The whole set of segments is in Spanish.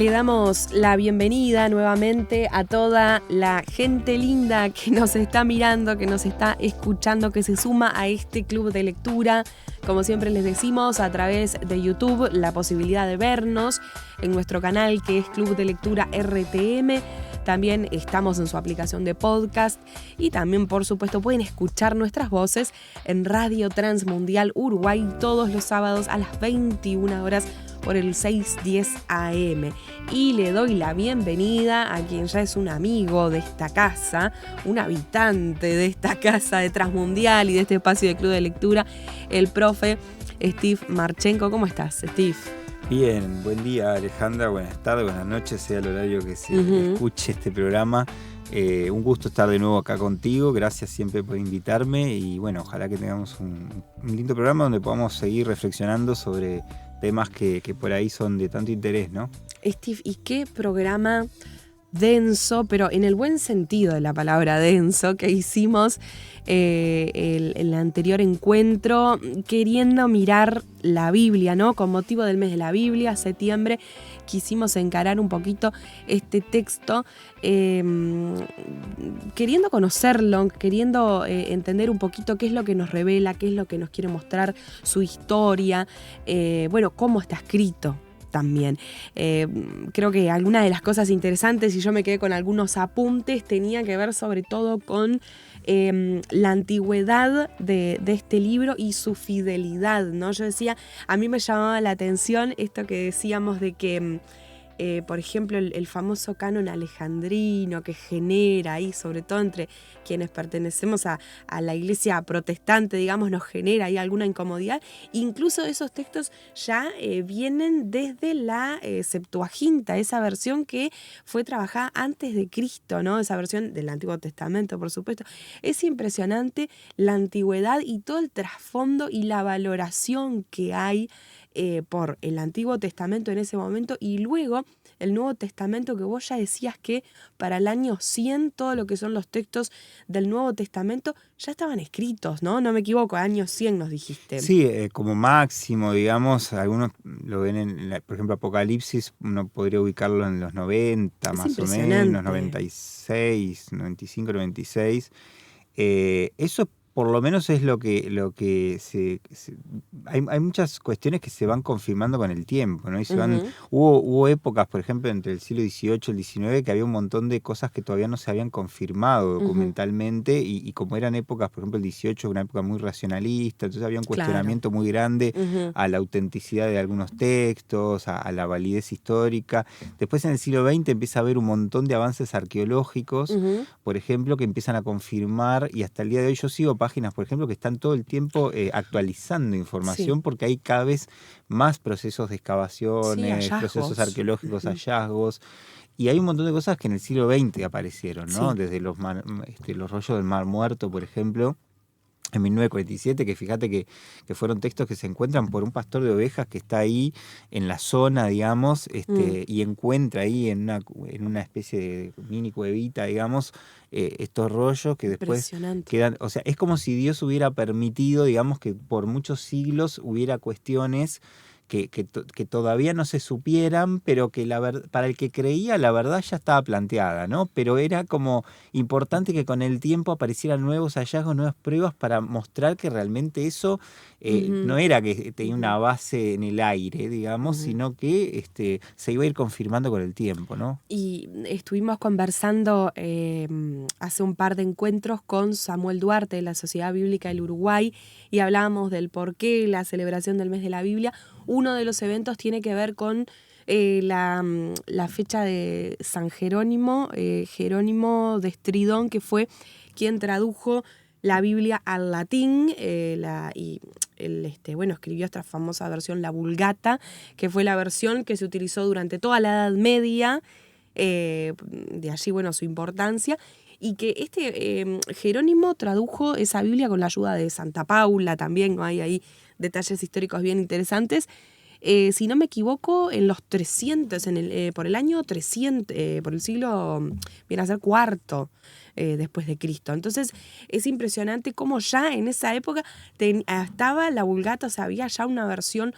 Le damos la bienvenida nuevamente a toda la gente linda que nos está mirando, que nos está escuchando, que se suma a este club de lectura. Como siempre les decimos, a través de YouTube, la posibilidad de vernos en nuestro canal que es Club de Lectura RTM. También estamos en su aplicación de podcast y también, por supuesto, pueden escuchar nuestras voces en Radio Transmundial Uruguay todos los sábados a las 21 horas por el 610 AM. Y le doy la bienvenida a quien ya es un amigo de esta casa, un habitante de esta casa de Transmundial y de este espacio de Club de Lectura, el profe Steve Marchenko. ¿Cómo estás, Steve? Bien, buen día Alejandra, buenas tardes, buenas noches, sea el horario que se escuche este programa. Un gusto estar de nuevo acá contigo, gracias siempre por invitarme y bueno, ojalá que tengamos un lindo programa donde podamos seguir reflexionando sobre temas que por ahí son de tanto interés, ¿no? Steve, ¿y qué programa denso, pero en el buen sentido de la palabra denso, que hicimos el anterior encuentro, queriendo mirar la Biblia, ¿no? Con motivo del mes de la Biblia, septiembre, quisimos encarar un poquito este texto, queriendo conocerlo, queriendo entender un poquito qué es lo que nos revela, qué es lo que nos quiere mostrar, su historia, bueno, cómo está escrito. También. Creo que algunas de las cosas interesantes, y yo me quedé con algunos apuntes, tenía que ver sobre todo con la antigüedad de este libro y su fidelidad, ¿no? Yo decía, a mí me llamaba la atención esto que decíamos de que por ejemplo, el famoso canon alejandrino que genera ahí, sobre todo entre quienes pertenecemos a la iglesia protestante, digamos, nos genera ahí alguna incomodidad. Incluso esos textos ya vienen desde la Septuaginta, esa versión que fue trabajada antes de Cristo, ¿no? Esa versión del Antiguo Testamento, por supuesto. Es impresionante la antigüedad y todo el trasfondo y la valoración que hay por el Antiguo Testamento en ese momento y luego el Nuevo Testamento, que vos ya decías que para el año 100 todo lo que son los textos del Nuevo Testamento ya estaban escritos, ¿no? No me equivoco, año 100 nos dijiste. Sí, como máximo, digamos, algunos lo ven por ejemplo, Apocalipsis, uno podría ubicarlo en los 90, es más o menos, 96, 95, 96. Eso por lo menos es lo que hay muchas cuestiones que se van confirmando con el tiempo, ¿no? Y hubo épocas, por ejemplo, entre el siglo XVIII y el XIX, que había un montón de cosas que todavía no se habían confirmado documentalmente, y como eran épocas, por ejemplo, el XVIII, una época muy racionalista, entonces había un cuestionamiento muy grande a la autenticidad de algunos textos, a la validez histórica. Después, en el siglo XX, empieza a haber un montón de avances arqueológicos, por ejemplo, que empiezan a confirmar, y hasta el día de hoy yo sigo páginas, por ejemplo, que están todo el tiempo actualizando información, porque hay cada vez más procesos de excavaciones, procesos arqueológicos, hallazgos, y hay un montón de cosas que en el siglo XX aparecieron, ¿no? Desde los rollos del Mar Muerto, por ejemplo, en 1947, que fíjate que fueron textos que se encuentran por un pastor de ovejas que está ahí en la zona, digamos, y encuentra ahí en una especie de mini cuevita, digamos, estos rollos que después quedan. O sea, es como si Dios hubiera permitido, digamos, que por muchos siglos hubiera cuestiones que todavía no se supieran, pero que para el que creía la verdad ya estaba planteada, ¿no? Pero era como importante que con el tiempo aparecieran nuevos hallazgos, nuevas pruebas para mostrar que realmente eso no era que tenía una base en el aire, digamos, sino que se iba a ir confirmando con el tiempo, ¿no? Y estuvimos conversando hace un par de encuentros con Samuel Duarte de la Sociedad Bíblica del Uruguay y hablábamos del porqué la celebración del mes de la Biblia. Uno de los eventos tiene que ver con la fecha de San Jerónimo, Jerónimo de Estridón, que fue quien tradujo la Biblia al latín escribió esta famosa versión, la Vulgata, que fue la versión que se utilizó durante toda la Edad Media, de allí, bueno, su importancia, y que Jerónimo tradujo esa Biblia con la ayuda de Santa Paula también, ¿no? Hay ahí detalles históricos bien interesantes. Si no me equivoco, en los 300, por el año 300, por el siglo, viene a ser cuarto después de Cristo. Entonces es impresionante cómo ya en esa época estaba la Vulgata, o sea, había ya una versión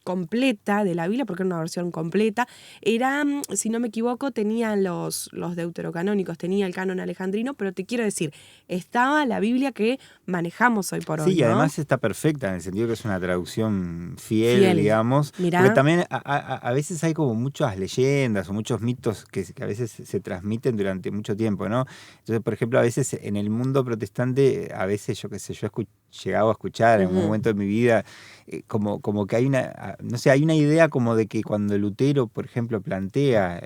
completa de la Biblia, porque era una versión completa, era, si no me equivoco, tenía los deuterocanónicos, tenía el canon alejandrino, pero te quiero decir, estaba la Biblia que manejamos hoy por hoy, Sí, y ¿no? además está perfecta en el sentido que es una traducción fiel, digamos. Mirá. Porque también a veces hay como muchas leyendas o muchos mitos que a veces se transmiten durante mucho tiempo, ¿no? Entonces, por ejemplo, a veces en el mundo protestante, a veces, yo qué sé, yo he llegado a escuchar en un momento de mi vida, como que hay no sé, hay una idea como de que cuando Lutero, por ejemplo, plantea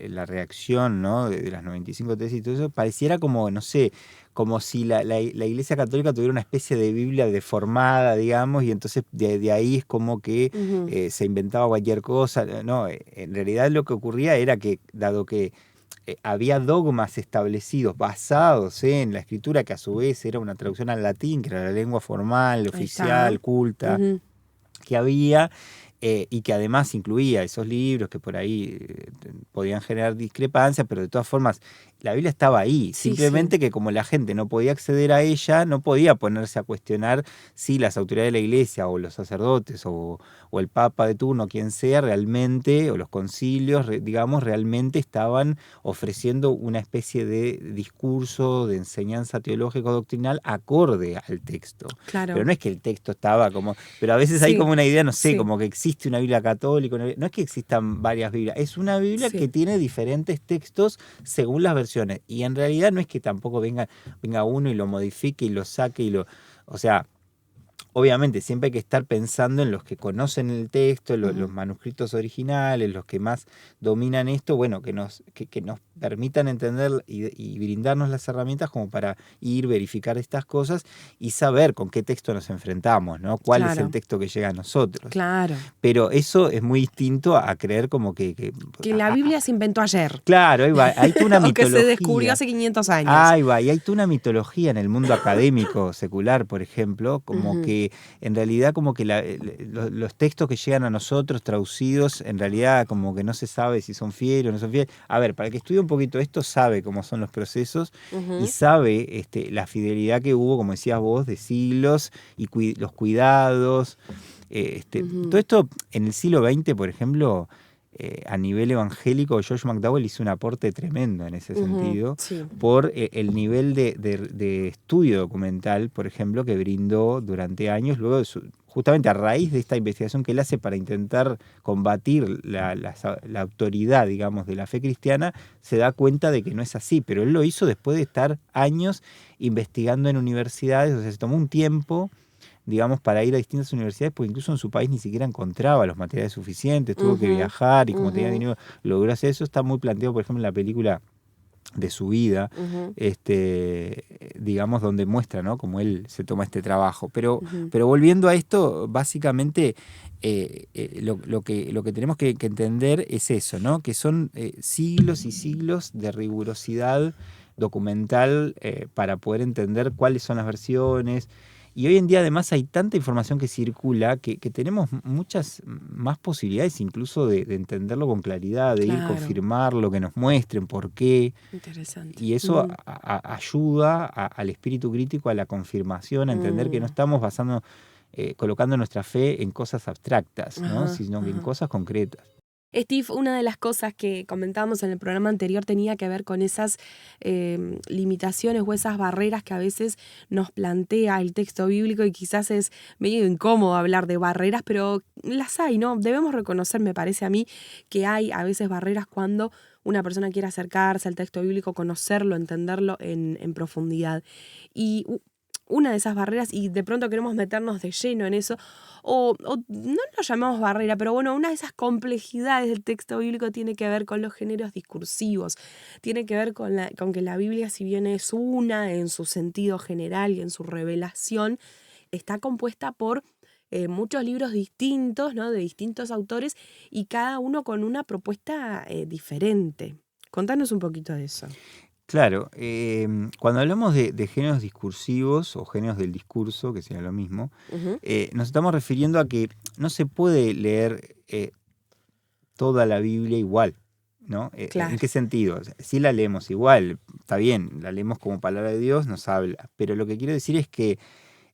la reacción, ¿no? de las 95 tesis y todo eso, pareciera como, no sé, como si la Iglesia Católica tuviera una especie de Biblia deformada, digamos, y entonces de ahí es como que se inventaba cualquier cosa. No, en realidad lo que ocurría era que, dado que había dogmas establecidos basados en la escritura, que a su vez era una traducción al latín, que era la lengua formal, oficial, culta, que había, y que además incluía esos libros que por ahí podían generar discrepancias, pero de todas formas la Biblia estaba ahí, simplemente que como la gente no podía acceder a ella, no podía ponerse a cuestionar si las autoridades de la iglesia o los sacerdotes o el papa de turno, quien sea, realmente, o los concilios, digamos, realmente estaban ofreciendo una especie de discurso, de enseñanza teológico doctrinal acorde al texto. Claro. Pero no es que el texto estaba como... Pero a veces hay como una idea, no sé, como que existe una Biblia católica, no es que existan varias Biblias, es una Biblia que tiene diferentes textos según las versiones. Y en realidad no es que tampoco venga uno y lo modifique y lo saque y lo... O sea, obviamente siempre hay que estar pensando en los que conocen el texto, los manuscritos originales, los que más dominan esto, bueno, que nos permitan entender y brindarnos las herramientas como para ir, verificar estas cosas y saber con qué texto nos enfrentamos, ¿no? ¿Cuál es el texto que llega a nosotros? Claro. Pero eso es muy distinto a creer como que la Biblia se inventó ayer. Claro, ahí va, hay toda una mitología. O que se descubrió hace 500 años. Ahí va, y hay toda una mitología en el mundo académico secular, por ejemplo, como que en realidad como que los textos que llegan a nosotros traducidos, en realidad como que no se sabe si son fieles o no son fieles. A ver, para el que estudie un poquito esto, sabe cómo son los procesos y sabe la fidelidad que hubo, como decías vos, de siglos y los cuidados. Todo esto en el siglo XX, por ejemplo, a nivel evangélico, George McDowell hizo un aporte tremendo en ese sentido, por el nivel de estudio documental, por ejemplo, que brindó durante años, luego justamente a raíz de esta investigación que él hace para intentar combatir la autoridad, digamos, de la fe cristiana, se da cuenta de que no es así, pero él lo hizo después de estar años investigando en universidades, o sea, se tomó un tiempo, digamos, para ir a distintas universidades, porque incluso en su país ni siquiera encontraba los materiales suficientes, tuvo que viajar y como tenía dinero, logró hacer eso. Está muy planteado, por ejemplo, en la película de su vida, digamos, donde muestra, ¿no?, cómo él se toma este trabajo. Pero volviendo a esto, básicamente lo que tenemos que entender es eso, ¿no?, que son siglos y siglos de rigurosidad documental para poder entender cuáles son las versiones. Y hoy en día además hay tanta información que circula que tenemos muchas más posibilidades incluso de entenderlo con claridad, de ir confirmarlo, que nos muestren por qué. Interesante. Y eso ayuda al espíritu crítico, a la confirmación, a entender que no estamos colocando nuestra fe en cosas abstractas, ¿no?, sino que en cosas concretas. Steve, una de las cosas que comentábamos en el programa anterior tenía que ver con esas limitaciones o esas barreras que a veces nos plantea el texto bíblico, y quizás es medio incómodo hablar de barreras, pero las hay, ¿no? Debemos reconocer, me parece a mí, que hay a veces barreras cuando una persona quiere acercarse al texto bíblico, conocerlo, entenderlo en profundidad. Y una de esas barreras, y de pronto queremos meternos de lleno en eso, o no lo llamamos barrera, pero bueno, una de esas complejidades del texto bíblico tiene que ver con los géneros discursivos, tiene que ver con que la Biblia, si bien es una en su sentido general y en su revelación, está compuesta por muchos libros distintos, ¿no?, de distintos autores, y cada uno con una propuesta diferente. Contanos un poquito de eso. Claro, cuando hablamos de géneros discursivos o géneros del discurso, que sería lo mismo, nos estamos refiriendo a que no se puede leer toda la Biblia igual, ¿no? ¿En qué sentido? O sea, sí la leemos igual, está bien, la leemos como palabra de Dios, nos habla, pero lo que quiero decir es que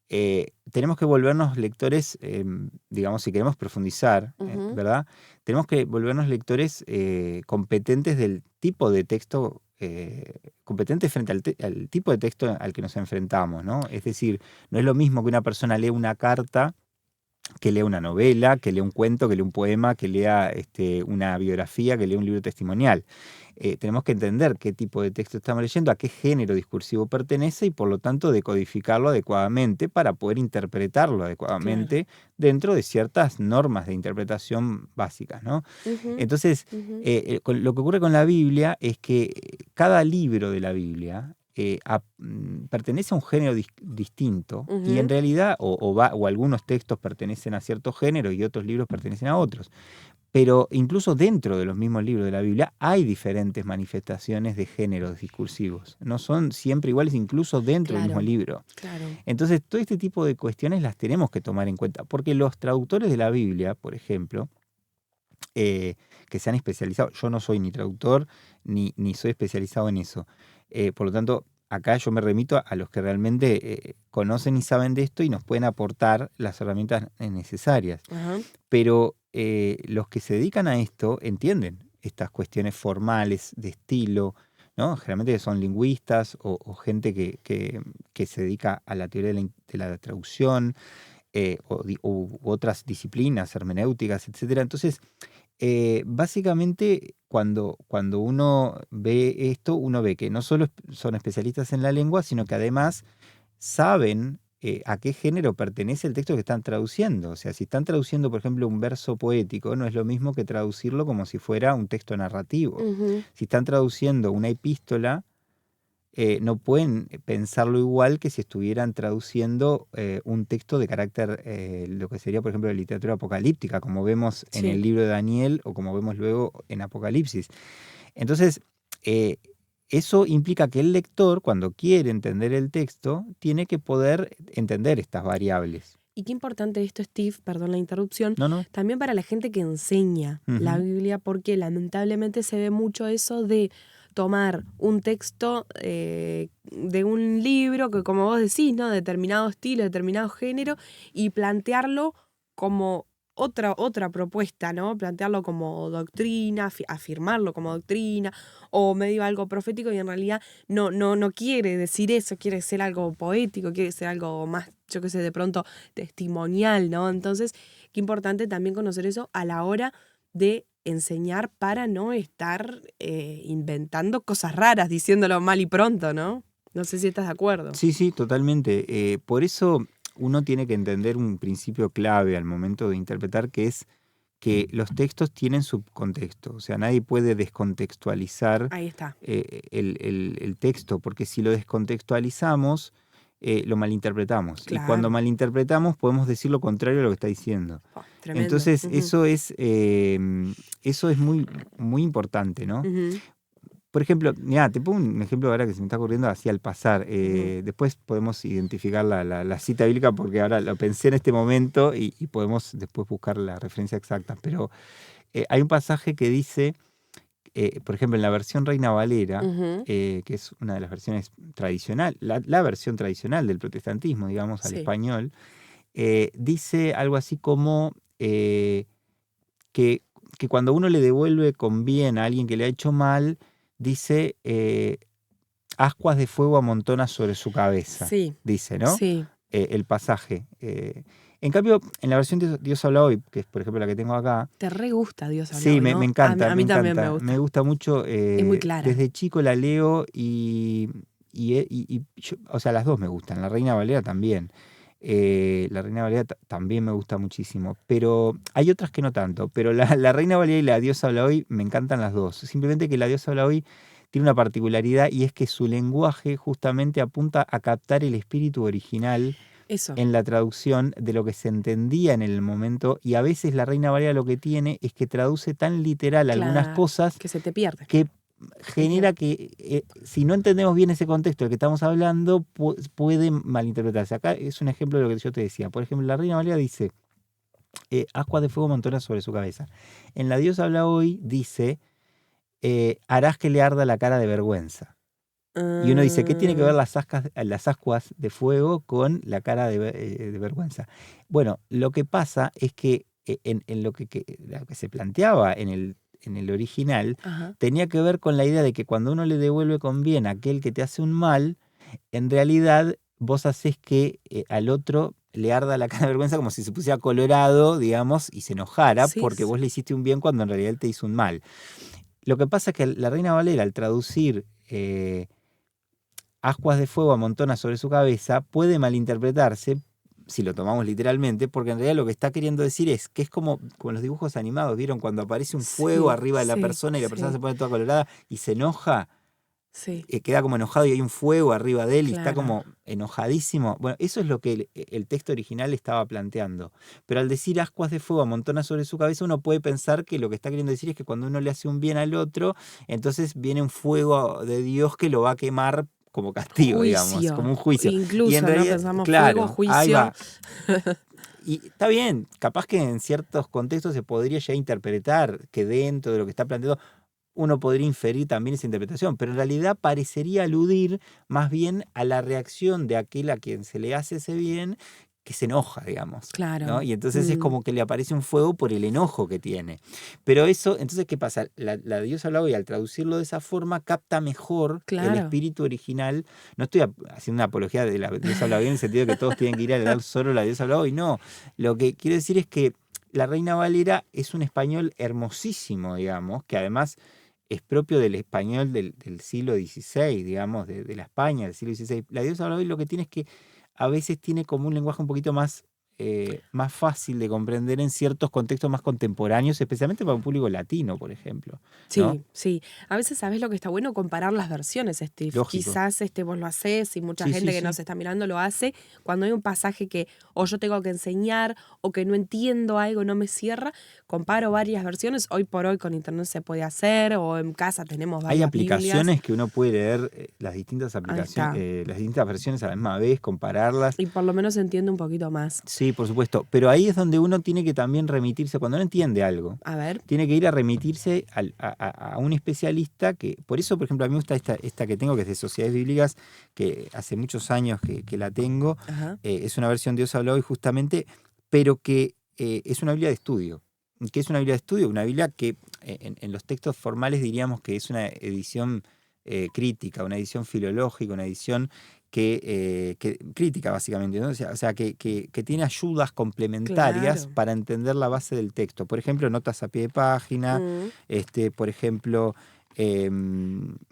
tenemos que volvernos lectores, digamos, si queremos profundizar, ¿verdad? Tenemos que volvernos lectores competentes del tipo de texto, competentes frente al tipo de texto al que nos enfrentamos, ¿no? Es decir, no es lo mismo que una persona lee una carta, que lea una novela, que lea un cuento, que lea un poema, que lea una biografía, que lea un libro testimonial. Tenemos que entender qué tipo de texto estamos leyendo, a qué género discursivo pertenece y por lo tanto decodificarlo adecuadamente para poder interpretarlo adecuadamente dentro de ciertas normas de interpretación básicas, ¿no? Entonces, lo que ocurre con la Biblia es que cada libro de la Biblia pertenece a un género distinto y en realidad, o algunos textos pertenecen a ciertos géneros y otros libros pertenecen a otros. Pero incluso dentro de los mismos libros de la Biblia hay diferentes manifestaciones de géneros discursivos. No son siempre iguales, incluso dentro del mismo libro. Entonces, todo este tipo de cuestiones las tenemos que tomar en cuenta, porque los traductores de la Biblia, por ejemplo, que se han especializado, yo no soy ni traductor ni soy especializado en eso. Por lo tanto, acá yo me remito a los que realmente conocen y saben de esto y nos pueden aportar las herramientas necesarias. Pero los que se dedican a esto entienden estas cuestiones formales de estilo, ¿no? Generalmente son lingüistas o gente que se dedica a la teoría de la traducción u otras disciplinas hermenéuticas, etc. Entonces, básicamente, cuando uno ve esto, uno ve que no solo son especialistas en la lengua, sino que además saben a qué género pertenece el texto que están traduciendo. O sea, si están traduciendo, por ejemplo, un verso poético, no es lo mismo que traducirlo como si fuera un texto narrativo. Si están traduciendo una epístola, no pueden pensarlo igual que si estuvieran traduciendo un texto de carácter, lo que sería, por ejemplo, de literatura apocalíptica, como vemos en el libro de Daniel o como vemos luego en Apocalipsis. Entonces, eso implica que el lector, cuando quiere entender el texto, tiene que poder entender estas variables. Y qué importante esto, Steve, perdón la interrupción, No. También para la gente que enseña la Biblia, porque lamentablemente se ve mucho eso de tomar un texto de un libro que, como vos decís, ¿no? Determinado estilo, determinado género, y plantearlo como otra propuesta, ¿no? Plantearlo como doctrina, afirmarlo como doctrina, o medio algo profético, y en realidad no quiere decir eso, quiere ser algo poético, quiere ser algo más, yo qué sé, de pronto testimonial, ¿no? Entonces, qué importante también conocer eso a la hora de enseñar para no estar inventando cosas raras, diciéndolo mal y pronto, ¿no? No sé si estás de acuerdo. Sí, totalmente. Por eso uno tiene que entender un principio clave al momento de interpretar, que es que los textos tienen su contexto. O sea, nadie puede descontextualizar Ahí está. El texto, porque si lo descontextualizamos, lo malinterpretamos. Y cuando malinterpretamos, podemos decir lo contrario a lo que está diciendo. Tremendo. Entonces, eso es muy, muy importante, ¿no? Por ejemplo, mirá, te pongo un ejemplo ahora que se me está ocurriendo así al pasar. Después podemos identificar la cita bíblica, porque ahora lo pensé en este momento y podemos después buscar la referencia exacta. Pero hay un pasaje que dice, por ejemplo, en la versión Reina Valera, que es una de las versiones tradicionales, la versión tradicional del protestantismo, digamos, al español, dice algo así como que cuando uno le devuelve con bien a alguien que le ha hecho mal, dice, ascuas de fuego amontonas sobre su cabeza. Dice, ¿no? El pasaje. En cambio, en la versión de Dios habla hoy, que es por ejemplo la que tengo acá. ¿Te re gusta Dios habla hoy? Sí, ¿no? me encanta. A mí también me gusta. Me gusta mucho. Es muy clara. Desde chico la leo y yo, o sea, las dos me gustan. La Reina Valera también. La Reina Valera también me gusta muchísimo, pero hay otras que no tanto. Pero la Reina Valera y la Dios habla hoy me encantan las dos. Simplemente que la Dios habla hoy tiene una particularidad, y es que su lenguaje justamente apunta a captar el espíritu original en la traducción de lo que se entendía en el momento, y a veces la Reina Valera lo que tiene es que traduce tan literal algunas cosas que se te pierde. Que genera que si no entendemos bien ese contexto del que estamos hablando, puede malinterpretarse. Acá es un ejemplo de lo que yo te decía. Por ejemplo, la Reina Valera dice, ascuas de fuego amontonas sobre su cabeza. En la Dios habla hoy dice, harás que le arda la cara de vergüenza. Y uno dice, ¿qué tiene que ver Ah, las ascuas de fuego con la cara de vergüenza? Bueno, lo que pasa es que en lo que se planteaba en el original ajá. tenía que ver con la idea de que cuando uno le devuelve con bien a aquel que te hace un mal, en realidad vos haces que al otro le arda la cara de vergüenza como si se pusiera colorado, digamos, y se enojara Sí, porque vos le hiciste un bien cuando en realidad él te hizo un mal. Lo que pasa es que la Reina Valera, al traducir ascuas de fuego amontona sobre su cabeza, puede malinterpretarse, si lo tomamos literalmente, porque en realidad lo que está queriendo decir es que es como los dibujos animados, ¿vieron? Cuando aparece un fuego sí, arriba de la sí, persona y la persona se sí, pone toda colorada y se enoja, sí, queda como enojado y hay un fuego arriba de él y está claro. como enojadísimo. Bueno, eso es lo que el texto original estaba planteando. Pero al decir ascuas de fuego amontona sobre su cabeza, uno puede pensar que lo que está queriendo decir es que cuando uno le hace un bien al otro, entonces viene un fuego de Dios que lo va a quemar como castigo, digamos, como Juicio, un juicio. Y en incluso, ¿no? realidad, Pensamos fuego, claro, ahí juicio. va. Y está bien, capaz que en ciertos contextos se podría ya interpretar que dentro de lo que está planteado uno podría inferir también esa interpretación, pero en realidad parecería aludir más bien a la reacción de aquel a quien se le hace ese bien que se enoja, digamos, ¿no? Claro. Y entonces es como que le aparece un fuego por el enojo que tiene. Pero eso, entonces, ¿qué pasa? La diosa Blau, y al traducirlo de esa forma, capta mejor el Claro. espíritu original. No estoy haciendo una apología de la diosa Blau en el sentido de que todos tienen que ir a leer solo la diosa Blau, y no. Lo que quiero decir es que la Reina Valera es un español hermosísimo, digamos, que además es propio del español del siglo XVI, digamos, de la España del siglo XVI. La diosa Blau lo que tiene es que a veces tiene como un lenguaje un poquito más fácil de comprender en ciertos contextos más contemporáneos, especialmente para un público latino, por ejemplo, ¿no? Sí, sí. A veces sabes lo que está bueno comparar las versiones, Steve. Lógico. Quizás vos lo haces y mucha Sí, sí, gente que sí. nos está mirando lo hace. Cuando hay un pasaje que o yo tengo que enseñar o que no entiendo algo, no me cierra, comparo varias versiones. Hoy por hoy con internet se puede hacer o en casa tenemos Hay varias Biblias. aplicaciones que uno puede leer las distintas Ahí aplicaciones, está. las distintas versiones a la misma vez, compararlas. Y por lo menos entiendo un poquito más. Sí, por supuesto. Pero ahí es donde uno tiene que también remitirse, cuando no entiende algo, A ver. tiene que ir a remitirse a un especialista que, por eso, por ejemplo, a mí me gusta esta que tengo, que es de Sociedades Bíblicas, que hace muchos años que la tengo. Ajá. Es una versión de Dios hablado y justamente, pero que es una Biblia de estudio. ¿Qué es una Biblia de estudio? Una Biblia que en los textos formales diríamos que es una edición crítica, una edición filológica, una edición que crítica básicamente, ¿no? O sea que tiene ayudas complementarias Claro. para entender la base del texto. Por ejemplo, notas a pie de página, Mm. por ejemplo,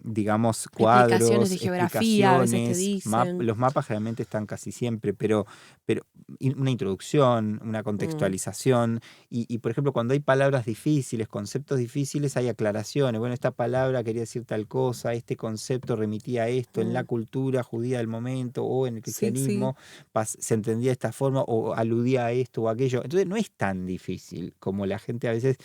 digamos, Explicaciones de cuadros, geografía, a veces te explicaciones, dicen. los mapas generalmente están casi siempre, pero una introducción, una Mm, contextualización, por ejemplo, cuando hay palabras difíciles, conceptos difíciles, hay aclaraciones. Bueno, esta palabra quería decir tal cosa, este concepto remitía a esto, en la mm. cultura judía del momento o en el Sí, sí. cristianismo se entendía de esta forma o aludía a esto o aquello. Entonces no es tan difícil como la gente a veces.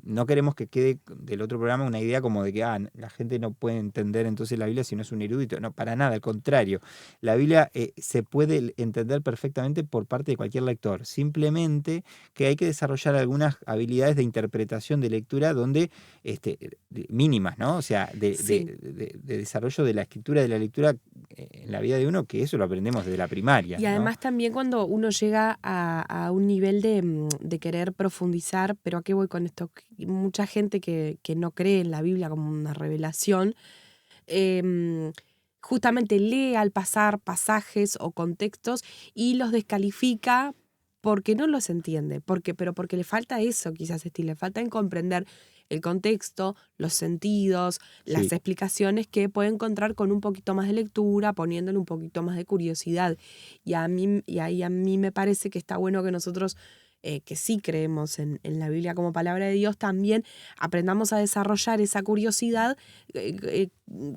No queremos que quede del otro programa una idea como de que la gente no puede entender entonces la Biblia si no es un erudito. No, para nada, al contrario. La Biblia se puede entender perfectamente por parte de cualquier lector. Simplemente que hay que desarrollar algunas habilidades de interpretación de lectura mínimas, ¿no? O sea, Sí. de desarrollo de la escritura, de la lectura en la vida de uno, que eso lo aprendemos desde la primaria, Y ¿no? además también cuando uno llega a un nivel de querer profundizar, pero ¿a qué voy con esto? Mucha gente que no cree en la Biblia como una revelación, em, justamente lee al pasar pasajes o contextos y los descalifica porque no los entiende, pero porque le falta eso, quizás, le falta en comprender el contexto, los sentidos, las Sí. explicaciones que puede encontrar con un poquito más de lectura, poniéndole un poquito más de curiosidad. Y ahí a mí me parece que está bueno que nosotros, que sí creemos en la Biblia como palabra de Dios, también aprendamos a desarrollar esa curiosidad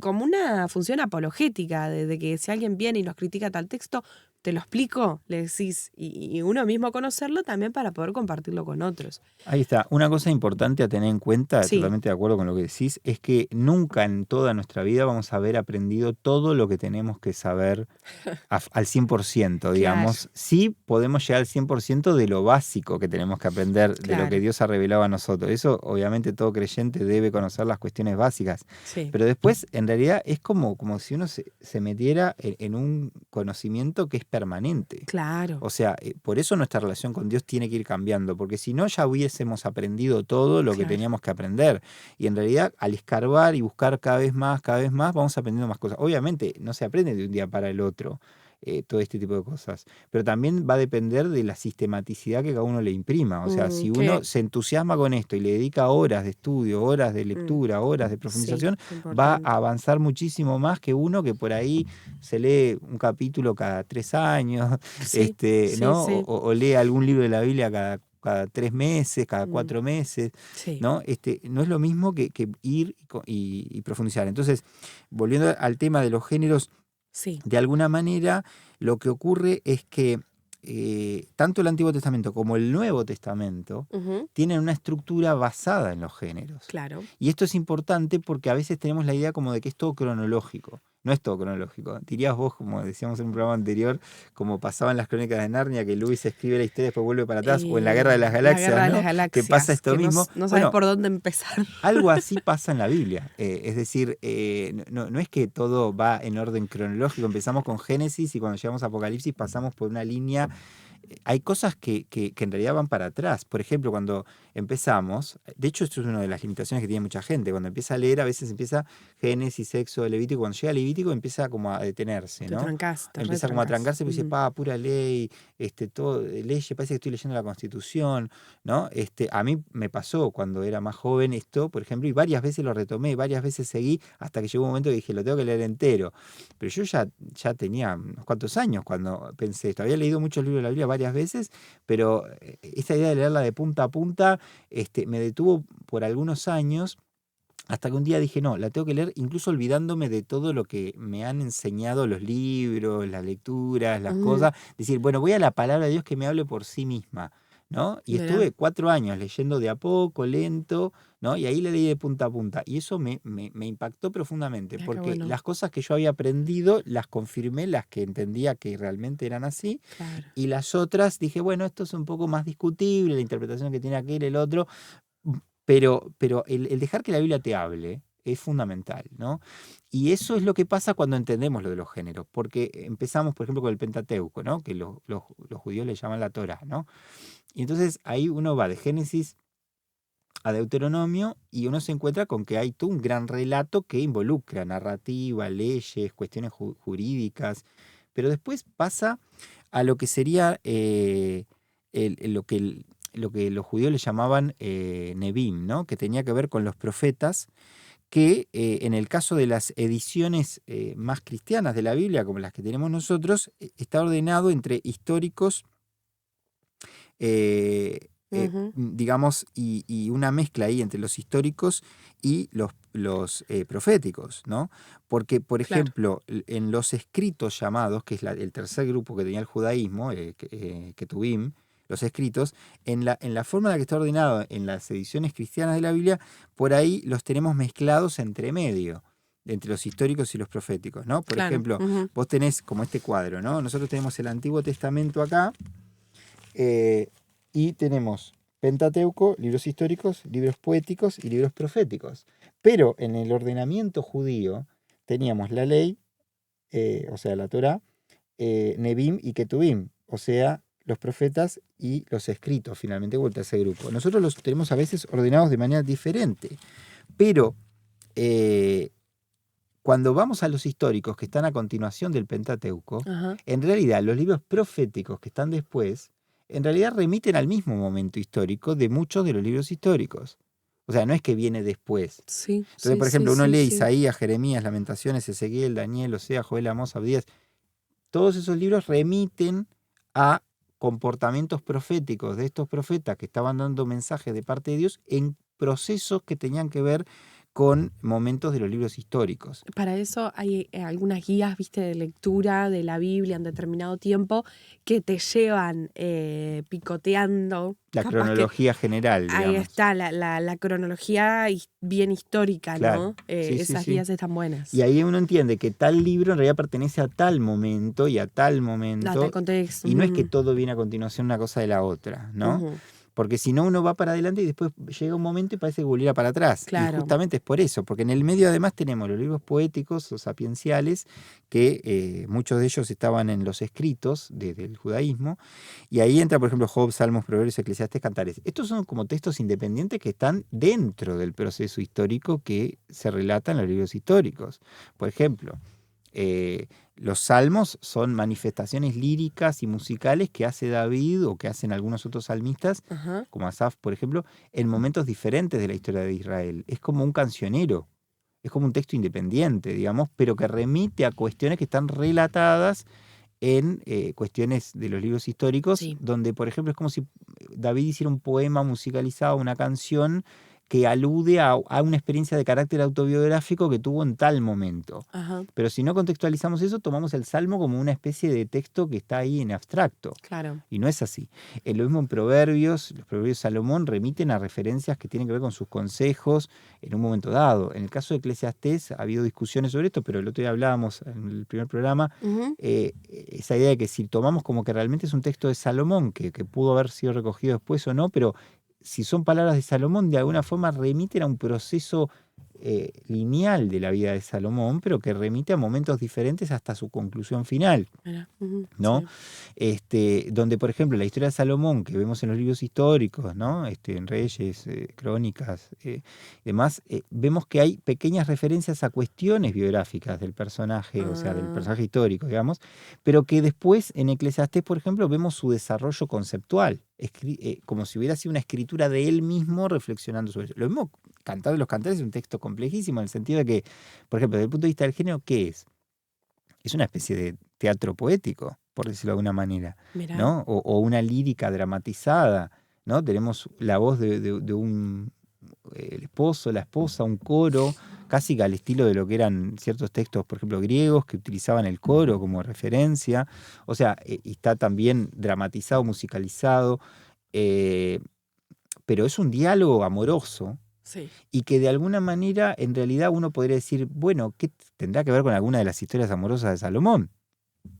como una función apologética, de que si alguien viene y nos critica tal texto, te lo explico, le decís, y uno mismo conocerlo también para poder compartirlo con otros. Ahí está. Una cosa importante a tener en cuenta, Sí, totalmente de acuerdo con lo que decís, es que nunca en toda nuestra vida vamos a haber aprendido todo lo que tenemos que saber al 100%, claro, digamos. Sí podemos llegar al 100% de lo básico que tenemos que aprender, de lo que claro, Dios ha revelado a nosotros. Eso, obviamente, todo creyente debe conocer las cuestiones básicas. sí. Pero después Entonces, en realidad es como si uno se metiera en un conocimiento que es permanente. Claro. O sea, por eso nuestra relación con Dios tiene que ir cambiando, porque si no ya hubiésemos aprendido todo lo que teníamos que aprender. Y en realidad, al escarbar y buscar cada vez más, vamos aprendiendo más cosas. Obviamente, no se aprende de un día para el otro. Todo este tipo de cosas. Pero también va a depender de la sistematicidad que cada uno le imprima. O sea, si uno se entusiasma con esto y le dedica horas de estudio, horas de lectura, horas de profundización, va a avanzar muchísimo más que uno que por ahí se lee un capítulo cada 3 años, ¿no? O lee algún libro de la Biblia cada 3 meses, cada 4 meses, ¿no? No es lo mismo que ir y profundizar. Entonces, volviendo al tema de los géneros, de alguna manera, lo que ocurre es que tanto el Antiguo Testamento como el Nuevo Testamento tienen una estructura basada en los géneros. Claro. Y esto es importante porque a veces tenemos la idea como de que es todo cronológico. No es todo cronológico. Dirías vos, como decíamos en un programa anterior, como pasaba en las Crónicas de Narnia, que Lewis escribe la historia y después vuelve para atrás, o en la Guerra de las Galaxias, que pasa esto mismo. No sabes por dónde empezar. Algo así pasa en la Biblia. Es decir, no es que todo va en orden cronológico. Empezamos con Génesis y cuando llegamos a Apocalipsis pasamos por una línea. Hay cosas que en realidad van para atrás. Por ejemplo, cuando empezamos, de hecho esto es una de las limitaciones que tiene mucha gente, cuando empieza a leer a veces empieza Génesis, Éxodo, Levítico, cuando llega a Levítico empieza como a detenerse, ¿no? Empieza como a trancarse, porque dice, pura ley, todo, leyes, parece que estoy leyendo la Constitución, ¿no? A mí me pasó cuando era más joven esto, por ejemplo, y varias veces lo retomé, varias veces seguí, hasta que llegó un momento que dije, lo tengo que leer entero. Pero yo ya tenía unos cuantos años cuando pensé esto. Había leído muchos libros de la Biblia varias veces, pero esta idea de leerla de punta a punta me detuvo por algunos años, hasta que un día dije, no, la tengo que leer incluso olvidándome de todo lo que me han enseñado los libros, las lecturas, las cosas. Decir, bueno, voy a la palabra de Dios que me hable por sí misma, ¿no? Y estuve 4 años leyendo de a poco, lento, ¿no? Y ahí le leí de punta a punta. Y eso me impactó profundamente, porque las cosas que yo había aprendido las confirmé, las que entendía que realmente eran así. Claro. Y las otras dije, bueno, esto es un poco más discutible, la interpretación que tiene aquel, el otro. Pero el dejar que la Biblia te hable es fundamental, ¿no? Y eso es lo que pasa cuando entendemos lo de los géneros, porque empezamos, por ejemplo, con el Pentateuco, ¿no? Que los judíos le llaman la Torá, ¿no? Y entonces ahí uno va de Génesis a Deuteronomio y uno se encuentra con que hay todo un gran relato que involucra narrativa, leyes, cuestiones jurídicas, pero después pasa a lo que sería lo que los judíos le llamaban Nebim, ¿no? Que tenía que ver con los profetas, que en el caso de las ediciones más cristianas de la Biblia, como las que tenemos nosotros, está ordenado entre históricos, digamos, y una mezcla ahí entre los históricos y los proféticos, ¿no? Porque, por ejemplo, en los escritos llamados, que es el tercer grupo que tenía el judaísmo, Ketubim, los escritos, en la forma en la que está ordenado en las ediciones cristianas de la Biblia, por ahí los tenemos mezclados entre medio, entre los históricos y los proféticos, ¿no? Por ejemplo, vos tenés como este cuadro, ¿no? Nosotros tenemos el Antiguo Testamento acá, y tenemos Pentateuco, libros históricos, libros poéticos y libros proféticos. Pero en el ordenamiento judío teníamos la ley, o sea, la Torá, Nebim y Ketubim, o sea, los profetas y los escritos, finalmente, vuelta a ese grupo. Nosotros los tenemos a veces ordenados de manera diferente, pero cuando vamos a los históricos que están a continuación del Pentateuco, en realidad los libros proféticos que están después, en realidad remiten al mismo momento histórico de muchos de los libros históricos. O sea, no es que viene después. Entonces, por ejemplo, uno lee Isaías, Jeremías, Lamentaciones, Ezequiel, Daniel, Osea, Joel, Amós, Abdías. Todos esos libros remiten a comportamientos proféticos de estos profetas que estaban dando mensajes de parte de Dios en procesos que tenían que ver con momentos de los libros históricos. Para eso hay algunas guías, viste, de lectura de la Biblia en determinado tiempo que te llevan picoteando. La cronología general, digamos. Ahí está, la cronología bien histórica, claro, ¿no? Esas guías están buenas. Y ahí uno entiende que tal libro en realidad pertenece a tal momento y a tal momento. A tal contexto. Y no es que todo viene a continuación una cosa de la otra, ¿no? Porque si no, uno va para adelante y después llega un momento y parece que volviera para atrás. Claro. Y justamente es por eso, porque en el medio además tenemos los libros poéticos o sapienciales, que muchos de ellos estaban en los escritos del judaísmo, y ahí entra, por ejemplo, Job, Salmos, Proverbios, Eclesiastés, Cantares. Estos son como textos independientes que están dentro del proceso histórico que se relata en los libros históricos. Por ejemplo, los salmos son manifestaciones líricas y musicales que hace David o que hacen algunos otros salmistas, Ajá. como Asaf, por ejemplo, en momentos diferentes de la historia de Israel. Es como un cancionero, es como un texto independiente, digamos, pero que remite a cuestiones que están relatadas en cuestiones de los libros históricos, Sí. donde, por ejemplo, es como si David hiciera un poema musicalizado, una canción que alude a una experiencia de carácter autobiográfico que tuvo en tal momento. Ajá. Pero si no contextualizamos eso, tomamos el Salmo como una especie de texto que está ahí en abstracto. Claro. Y no es así. Lo mismo en Proverbios, los Proverbios de Salomón remiten a referencias que tienen que ver con sus consejos en un momento dado. En el caso de Eclesiastés ha habido discusiones sobre esto, pero el otro día hablábamos en el primer programa, Ujú. esa idea de que si tomamos como que realmente es un texto de Salomón, que pudo haber sido recogido después o no, pero si son palabras de Salomón, de alguna forma remiten a un proceso lineal de la vida de Salomón, pero que remite a momentos diferentes hasta su conclusión final, Mira. Ujú. ¿no? Sí. Donde, por ejemplo, la historia de Salomón, que vemos en los libros históricos, ¿no? En Reyes, Crónicas, demás, vemos que hay pequeñas referencias a cuestiones biográficas del personaje, o sea, del Ah, personaje histórico, digamos, pero que después en Eclesiastés, por ejemplo, vemos su desarrollo conceptual, como si hubiera sido una escritura de él mismo reflexionando sobre eso. Lo mismo, Cantar de los Cantares es un texto complejísimo, en el sentido de que, por ejemplo, desde el punto de vista del género, ¿qué es? Es una especie de teatro poético, por decirlo de alguna manera, mira. ¿no? O una lírica dramatizada, ¿no? Tenemos la voz de un el esposo, la esposa, un coro, casi que al estilo de lo que eran ciertos textos, por ejemplo, griegos, que utilizaban el coro como referencia. O sea, y está también dramatizado, musicalizado, eh, pero es un diálogo amoroso Sí. y que de alguna manera, en realidad, uno podría decir, bueno, ¿qué tendrá que ver con alguna de las historias amorosas de Salomón,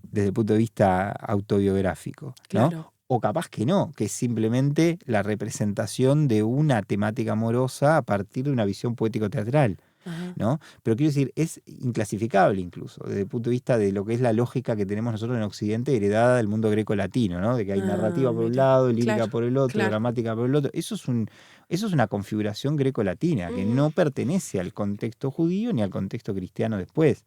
desde el punto de vista autobiográfico, ¿no? Claro. O capaz que no, que es simplemente la representación de una temática amorosa a partir de una visión poético-teatral, Ajá. ¿no? Pero quiero decir, es inclasificable incluso, desde el punto de vista de lo que es la lógica que tenemos nosotros en Occidente, heredada del mundo greco-latino, ¿no? De que hay Ah, narrativa por un mira. lado, lírica Claro. por el otro, Claro. dramática por el otro. Eso es una configuración greco-latina que Mm. no pertenece al contexto judío ni al contexto cristiano después.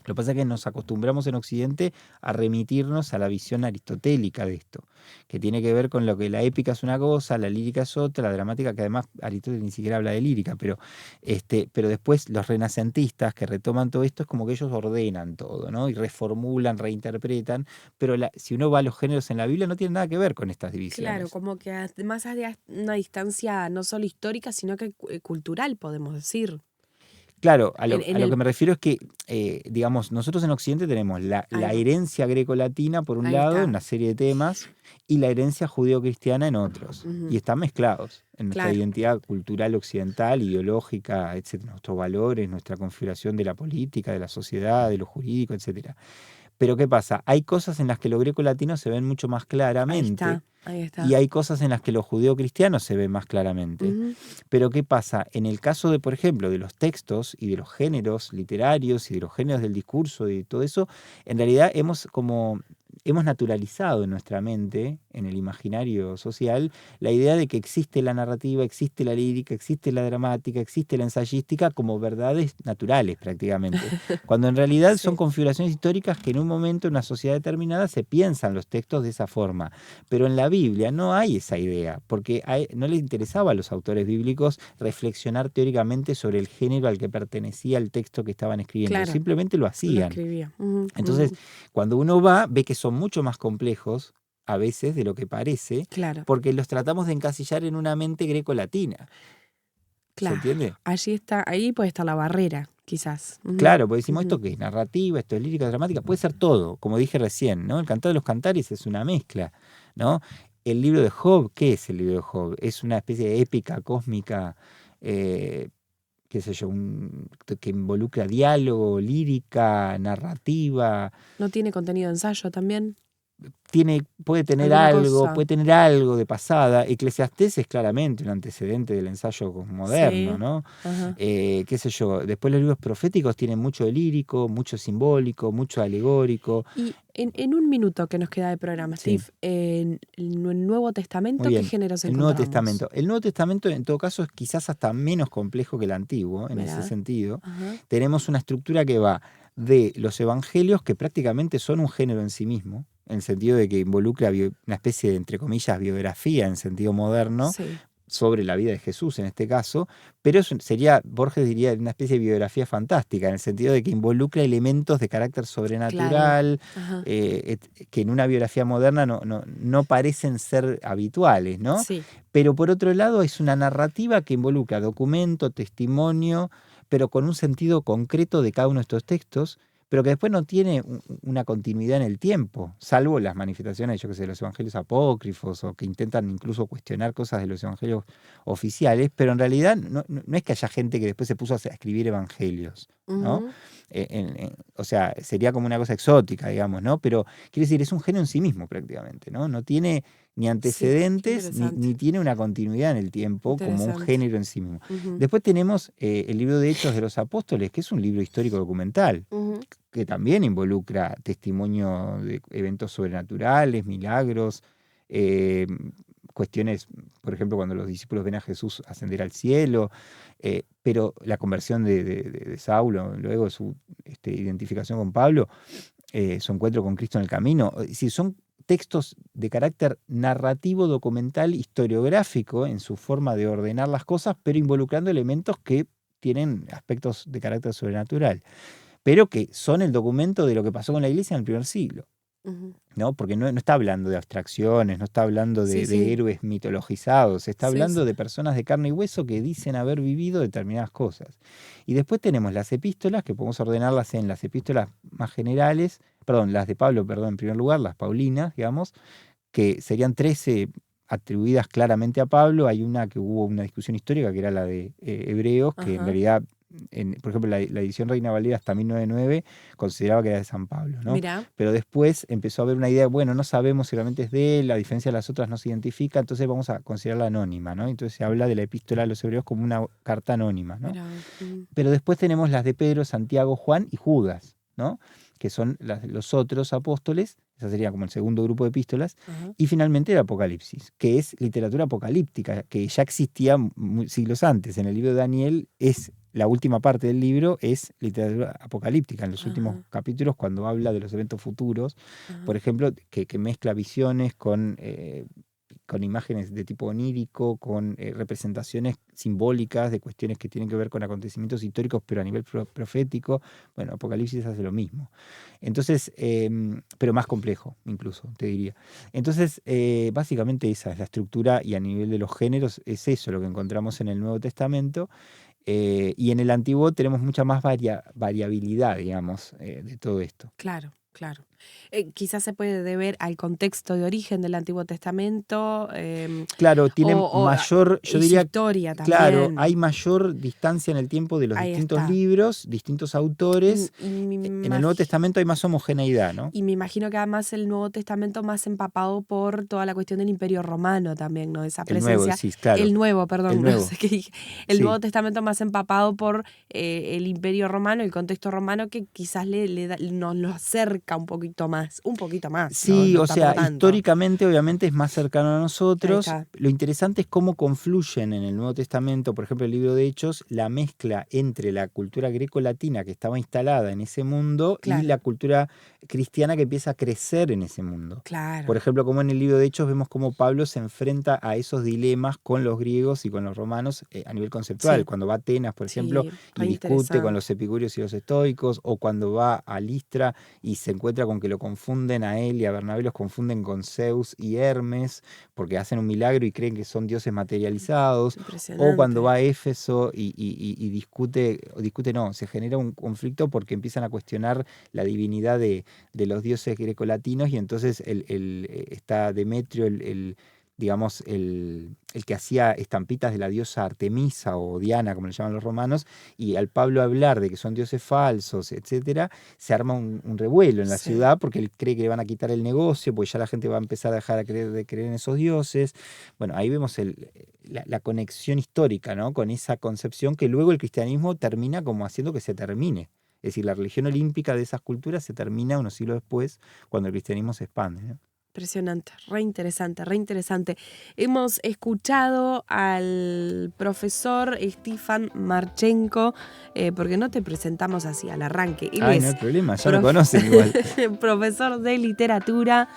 Lo que pasa es que nos acostumbramos en Occidente a remitirnos a la visión aristotélica de esto, que tiene que ver con lo que la épica es una cosa, la lírica es otra, la dramática, que además Aristóteles ni siquiera habla de lírica, pero después los renacentistas que retoman todo esto es como que ellos ordenan todo, ¿no? Y reformulan, reinterpretan, pero si uno va a los géneros en la Biblia no tiene nada que ver con estas Claro, divisiones. como que además hay una distancia no solo histórica, sino que cultural, podemos decir. Claro, En a lo que el. me refiero es que, digamos, nosotros en Occidente tenemos Ahí la va. herencia greco-latina por un Ahí lado, en está. una serie de temas, y la herencia judeo-cristiana en otros. Y Ujú. están mezclados en nuestra Claro. identidad cultural occidental, ideológica, etcétera, nuestros valores, nuestra configuración de la política, de la sociedad, de lo jurídico, etcétera. Pero ¿qué pasa? Hay cosas en las que lo greco-latino se ven mucho más Ahí claramente está. Ahí y está. hay cosas en las que lo judeo-cristiano se ve más claramente. Ujú. Pero ¿qué pasa? En el caso de, por ejemplo, de los textos y de los géneros literarios y de los géneros del discurso y todo eso, en realidad hemos naturalizado en nuestra mente, en el imaginario social, la idea de que existe la narrativa, existe la lírica, existe la dramática, existe la ensayística como verdades naturales prácticamente. Cuando en realidad son Sí. configuraciones históricas que en un momento en una sociedad determinada se piensan los textos de esa forma. Pero en la Biblia no hay esa idea, porque no les interesaba a los autores bíblicos reflexionar teóricamente sobre el género al que pertenecía el texto que estaban escribiendo, Claro. simplemente lo Lo hacían. escribía. Ujú, Entonces, ujú. cuando uno va, ve que son mucho más complejos a veces de lo que parece, Claro. porque los tratamos de encasillar en una mente greco-latina. ¿Se Claro. entiende? Allí está, ahí puede estar la barrera, quizás. Ujú, Claro, porque decimos ujú. esto que es narrativa, esto es lírica, dramática, puede ser todo, como dije recién, ¿no? El Cantar de los Cantares es una mezcla, ¿no? El libro de Job, ¿qué es el libro de Job? Es una especie de épica cósmica, eh, qué sé yo, que involucra diálogo, lírica, narrativa. ¿No tiene contenido de ensayo también? puede tener puede tener algo de pasada. Eclesiastés es claramente un antecedente del ensayo moderno, Sí. ¿no? Ajá. Qué sé yo. Después los libros proféticos tienen mucho de lírico, mucho simbólico, mucho alegórico. Y en un minuto que nos queda de programa, Sí. Steve, en el Nuevo Muy Testamento, ¿qué bien. géneros El Nuevo encontramos? Testamento. El Nuevo Testamento, en todo caso, es quizás hasta menos complejo que el Antiguo, en ese Mirá. sentido. Ajá. Tenemos una estructura que va de los evangelios, que prácticamente son un género en sí mismo, en el sentido de que involucra una especie de, entre comillas, biografía en sentido moderno, Sí. sobre la vida de Jesús en este caso, pero Borges diría, una especie de biografía fantástica, en el sentido de que involucra elementos de carácter Claro. sobrenatural, Ajá. que en una biografía moderna no parecen ser habituales, ¿no? Sí. Pero por otro lado es una narrativa que involucra documento, testimonio, pero con un sentido concreto de cada uno de estos textos, pero que después no tiene una continuidad en el tiempo, salvo las manifestaciones, yo que sé, de los evangelios apócrifos, o que intentan incluso cuestionar cosas de los evangelios oficiales, pero en realidad no es que haya gente que después se puso a escribir evangelios, ¿no? Ujú. O sea, sería como una cosa exótica, digamos, ¿no? Pero quiere decir, es un género en sí mismo prácticamente, ¿no? No tiene ni Sí, qué antecedentes, ni interesante. tiene una continuidad en el tiempo como un Interesante. género en sí mismo. Ujú. Después tenemos el libro de Hechos de los Apóstoles, que es un libro histórico documental, Ujú. que también involucra testimonio de eventos sobrenaturales, milagros, eh, cuestiones, por ejemplo, cuando los discípulos ven a Jesús ascender al cielo, pero la conversión de Saulo, luego su identificación con Pablo, su encuentro con Cristo en el camino. Es decir, son textos de carácter narrativo, documental, historiográfico en su forma de ordenar las cosas, pero involucrando elementos que tienen aspectos de carácter sobrenatural, pero que son el documento de lo que pasó con la iglesia en el primer siglo, Ujú. ¿no? Porque no está hablando de abstracciones, no está hablando Sí, de sí. héroes mitologizados, está Sí, hablando sí. de personas de carne y hueso que dicen haber vivido determinadas cosas. Y después tenemos las epístolas, que podemos ordenarlas en las epístolas más generales, perdón, las de Pablo, perdón, en primer lugar, las paulinas, digamos, que serían 13 atribuidas claramente a Pablo. Hay una que hubo una discusión histórica, que era la de Hebreos, que en Ajá. realidad, por ejemplo, la edición Reina Valera hasta 1909 consideraba que era de San Pablo, ¿no? Mirá. Pero después empezó a haber una idea, bueno, no sabemos si realmente es de él, a diferencia de las otras no se identifica, entonces vamos a considerarla anónima, ¿no? Entonces se habla de la epístola a los Hebreos como una carta anónima, ¿no? Mirá. Ujú. Pero después tenemos las de Pedro, Santiago, Juan y Judas, ¿no? Que son los otros apóstoles, esa sería como el segundo grupo de epístolas, Ajá. y finalmente el Apocalipsis, que es literatura apocalíptica, que ya existía siglos antes. En el libro de Daniel la última parte del libro es literatura apocalíptica, en los últimos Ajá. capítulos, cuando habla de los eventos futuros, Ajá. por ejemplo, que mezcla visiones con imágenes de tipo onírico, con representaciones simbólicas de cuestiones que tienen que ver con acontecimientos históricos, pero a nivel profético. Bueno, Apocalipsis hace lo mismo. Entonces, pero más complejo, incluso, te diría. Entonces, básicamente esa es la estructura, y a nivel de los géneros es eso lo que encontramos en el Nuevo Testamento. Y en el Antiguo tenemos mucha más variabilidad, digamos, de todo esto. Claro, claro. Quizás se puede deber al contexto de origen del Antiguo Testamento, Claro, tiene o mayor, yo y su diría, historia claro, también. hay mayor distancia en el tiempo de los Ahí distintos está. libros, distintos Y, autores. y me En el Nuevo imag- Testamento hay más homogeneidad, ¿no? y me imagino que además el Nuevo Testamento más empapado por toda la cuestión del Imperio Romano también, ¿no? Esa El Nuevo, presencia. decís, claro. El Nuevo, El perdón, no Nuevo, sé qué dije. El sí. Nuevo Testamento más empapado por el Imperio Romano, el contexto romano, que quizás nos lo acerca un poquito más, no, Sí, no o tampoco sea, tanto. históricamente obviamente es más cercano a Ahí nosotros. está. Lo interesante es cómo confluyen en el Nuevo Testamento, por ejemplo, el libro de Hechos, la mezcla entre la cultura greco-latina que estaba instalada en ese mundo y Claro, la cultura cristiana que empieza a crecer en ese mundo. Por claro. ejemplo, como en el libro de Hechos vemos cómo Pablo se enfrenta a esos dilemas con los griegos y con los romanos a nivel conceptual. Sí, Cuando va a Atenas, por ejemplo, sí, re y discute con interesante. los epicúreos y los estoicos, o cuando va a Listra y se encuentra con que lo confunden a él y a Bernabé, los confunden con Zeus y Hermes, porque hacen un milagro y creen que son dioses materializados. O cuando Impresionante. va a Éfeso y discute, no, se genera un conflicto porque empiezan a cuestionar la divinidad de los dioses grecolatinos, y entonces está Demetrio, digamos, el que hacía estampitas de la diosa Artemisa o Diana, como le llaman los romanos, y al Pablo hablar de que son dioses falsos, etcétera, se arma un revuelo en la ciudad porque él cree que le van a quitar el negocio, porque ya la gente va a empezar a dejar de creer en esos dioses. Bueno, ahí vemos la conexión histórica, ¿no? Con esa concepción que luego el cristianismo termina como haciendo que se termine. Es decir, la religión olímpica de esas culturas se termina unos siglos después, cuando el cristianismo se expande, ¿no? Impresionante, re interesante, re interesante. Hemos escuchado al profesor Stefan Marchenko, porque no te presentamos así al arranque. Él es no hay problema, ya lo conocen igual. Profesor de literatura,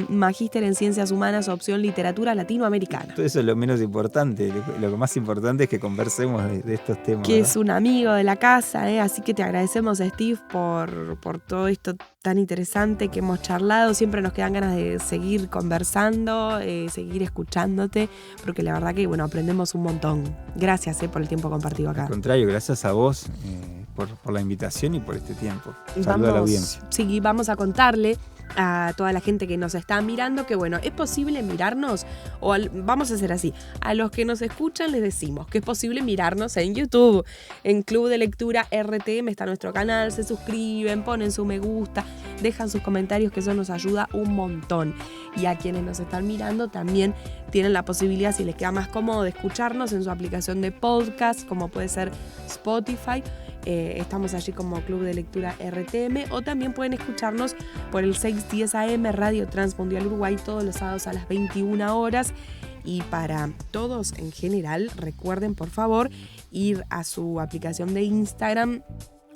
magíster en ciencias humanas, opción literatura latinoamericana. Todo eso es lo menos importante. Lo más importante es que conversemos de estos temas. Que ¿verdad? es un amigo de la casa, así que te agradecemos, Steve, por todo esto tan interesante que hemos charlado. Siempre nos quedan ganas de seguir conversando, seguir escuchándote, porque la verdad que, bueno, aprendemos un montón. Gracias por el tiempo compartido acá. Al contrario, gracias a vos por la invitación y por este tiempo. Saludos a la audiencia. Sí, vamos a contarle a toda la gente que nos está mirando que, bueno, es posible mirarnos, vamos a hacer así, a los que nos escuchan les decimos que es posible mirarnos en YouTube, en Club de Lectura RTM está nuestro canal, se suscriben, ponen su me gusta, dejan sus comentarios, que eso nos ayuda un montón. Y a quienes nos están mirando también tienen la posibilidad, si les queda más cómodo, de escucharnos en su aplicación de podcast, como puede ser Spotify. Estamos allí como Club de Lectura RTM, o también pueden escucharnos por el 610 AM Radio Transmundial Uruguay todos los sábados a las 21 horas. Y para todos en general, recuerden por favor ir a su aplicación de Instagram,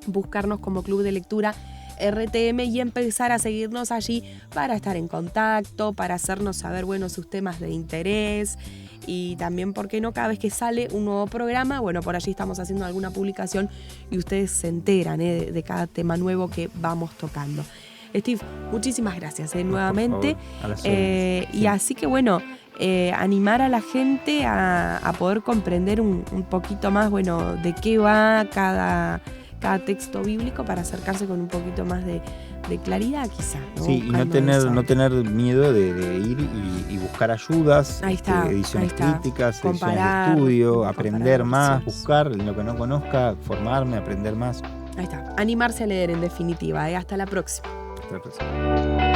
buscarnos como Club de Lectura RTM y empezar a seguirnos allí para estar en contacto, para hacernos saber, bueno, sus temas de interés. Y también, ¿por qué no? Cada vez que sale un nuevo programa, bueno, por allí estamos haciendo alguna publicación y ustedes se enteran de cada tema nuevo que vamos tocando. Steve, muchísimas gracias nuevamente. Por favor, y así que, bueno, animar a la gente a poder comprender un poquito más, bueno, de qué va cada texto bíblico, para acercarse con un poquito más de claridad, quizá, ¿no? Sí, y no tener miedo de ir y buscar ayudas, ediciones críticas, comparar, ediciones de estudio, aprender más, buscar lo que no conozca, formarme, aprender más. Ahí está, animarse a leer en definitiva. Hasta la próxima. Hasta la próxima.